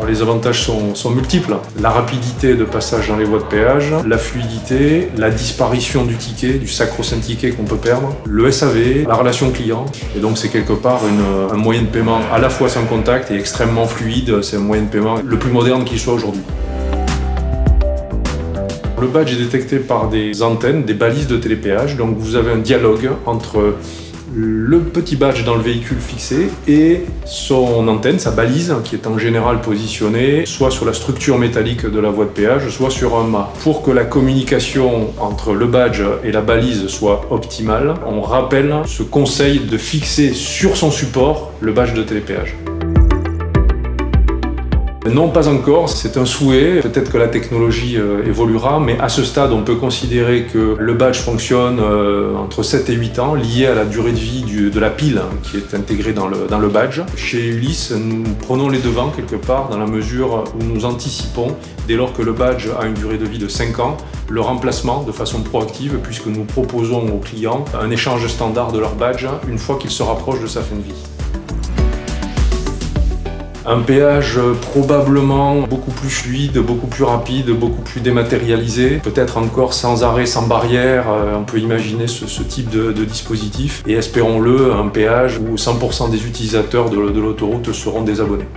Les avantages sont multiples. La rapidité de passage dans les voies de péage, la fluidité, la disparition du ticket, du sacro-saint ticket qu'on peut perdre, le SAV, la relation client. Et donc c'est quelque part un moyen de paiement à la fois sans contact et extrêmement fluide. C'est un moyen de paiement le plus moderne qui soit aujourd'hui. Le badge est détecté par des antennes, des balises de télépéage. Donc vous avez un dialogue entre le petit badge dans le véhicule fixé et son antenne, sa balise, qui est en général positionnée soit sur la structure métallique de la voie de péage, soit sur un mât. Pour que la communication entre le badge et la balise soit optimale, on rappelle ce conseil de fixer sur son support le badge de télépéage. Non, pas encore, c'est un souhait. Peut-être que la technologie évoluera, mais à ce stade, on peut considérer que le badge fonctionne entre 7 et 8 ans, lié à la durée de vie de la pile qui est intégrée dans le badge. Chez Ulysse, nous prenons les devants quelque part dans la mesure où nous anticipons, dès lors que le badge a une durée de vie de 5 ans, le remplacement de façon proactive, puisque nous proposons aux clients un échange standard de leur badge une fois qu'il se rapproche de sa fin de vie. Un péage probablement beaucoup plus fluide, beaucoup plus rapide, beaucoup plus dématérialisé, peut-être encore sans arrêt, sans barrière. On peut imaginer ce type de dispositif et espérons-le, un péage où 100% des utilisateurs de l'autoroute seront des abonnés.